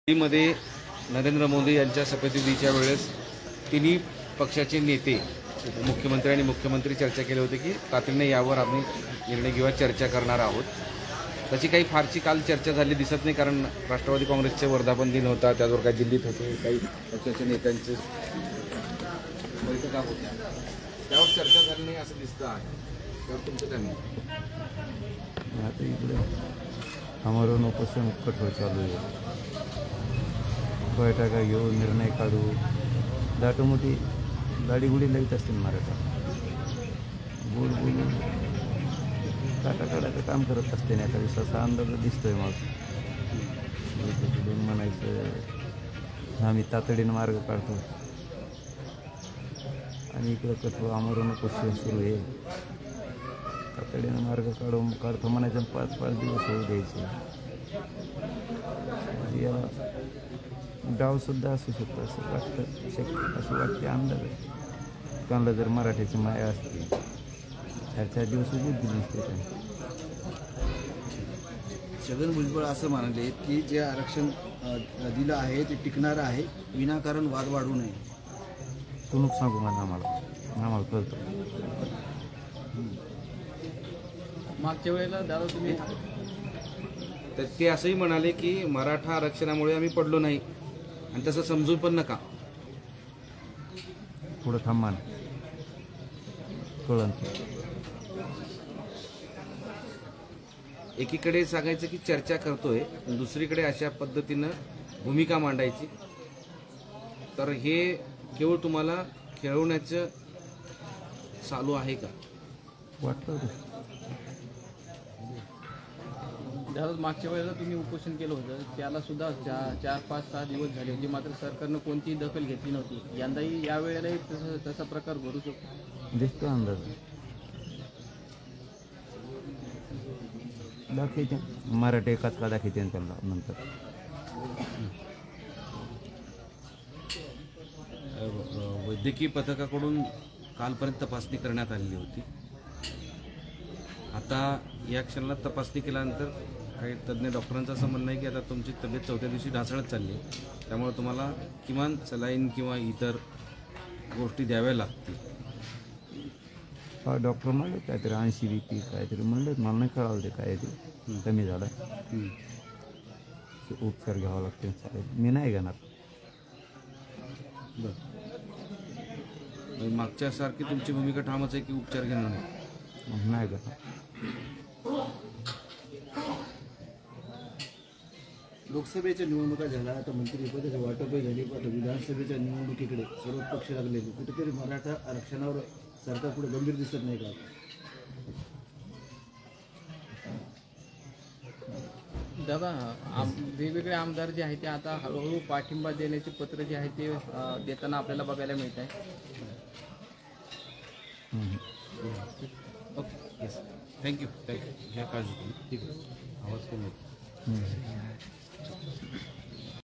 दिल्लीमध्ये नरेंद्र मोदी यांच्या शपथविधीच्या वेळेस तिन्ही पक्षाचे नेते मुख्यमंत्री आणि मुख्यमंत्री चर्चा केली होती की तातडीने यावर आम्ही निर्णय किंवा चर्चा करणार आहोत. तशी काही फारशी काल चर्चा झाली दिसत नाही, कारण राष्ट्रवादी काँग्रेसचे वर्धापन दिन होता, त्याचवर काही दिल्लीत होते, काही पक्षाच्या नेत्यांचे बैठका होत्या, त्यावर चर्चा झाली नाही असं दिसतं आहे. त्यावर तुमचं काय म्हणणं? आता इकडे आमरण उपोषण कठोर चालू आहे. बैठका घेऊ, निर्णय काढू, दाटोमोठी गाडीगुडी लावित असतील मराठा. गोड बोलून काटाकाडाचं काम करत असते ना, एका दिवसाचा अंदाज दिसतोय. मग म्हणायचं आम्ही तातडीनं मार्ग काढतो आणि इकडं कठोर आमरण उपोषण सुरू आहे. तातडीनं मार्ग काढतो म्हणायचं, 5-5 दिवस होऊ द्यायचे. याला डावसुद्धा असू शकतो असं वाटतं, असं वाटते अंदाज आहे. कोणाला जर मराठीची माया असते 4-4 दिवस उभूच दिली नसते त्यांनी. छगन भुजबळ असं म्हणाले की जे आरक्षण दिलं आहे ते टिकणार आहे, विनाकारण वाद वाढू नये. तू नको सांगू मला, आम्हाला कळतं. मागच्या वेळेला दादा तुम्ही तर ते असंही म्हणाले की मराठा आरक्षणामुळे आम्ही पडलो नाही आणि तसं समजून पण नका. थोडं थांबा, कळलं. एकीकडे सांगायचं की चर्चा करतोय, दुसरीकडे अशा पद्धतीनं भूमिका मांडायची, तर हे केवळ तुम्हाला खेळवण्याचं चालू आहे का वाटतं? दादा मागच्या वेळेला तुम्ही उपोषण केलं होतं, त्याला सुद्धा 4-5-6 दिवस झाले होते, मात्र सरकारनं कोणतीही दखल घेतली नव्हती. यंदाही यावेळेलाही तसा प्रकार घडू शकतो दिसतो अंदाज. दाखवते मराठी एकाच का दाखवते त्यांना नंतर. वैद्यकीय पथकाकडून कालपर्यंत तपासणी करण्यात आलेली होती. आता या क्षणाला तपासणी केल्यानंतर काही तज्ज्ञ डॉक्टरांचं असं म्हणणं आहे की आता तुमची तब्येत 4थ्या दिवशी ढासळत चालली आहे, त्यामुळे तुम्हाला किमान सलाईन किंवा इतर गोष्टी द्याव्या लागतील. हा, डॉक्टर म्हणलं काहीतरी 80 BP काहीतरी म्हणलं, मला नाही कळालं ते काय ते कमी झालं. उपचार घ्यावा लागते. चालेल, मी नाही घेणार. बरं, मागच्या सारखी तुमची भूमिका ठामच आहे की उपचार घेणार नाही? नाही घेणार. लोकसभेच्या निवडणुका झाल्या, आता मंत्रिपदाची वाटपही झाली, पण विधानसभेच्या निवडणुकीकडे सर्व पक्ष लागले. कुठेतरी मराठा आरक्षणावर सरकार पुढे गंभीर दिसत नाही का? दादा वेगवेगळे आमदार जे आहेत ते आता हळूहळू पाठिंबा देण्याचे पत्र जे आहे ते देताना आपल्याला बघायला मिळत आहे. Okay, yes, thank you. घ्या काळजी तुम्ही. ठीक आहे, आवाज कमी येतो.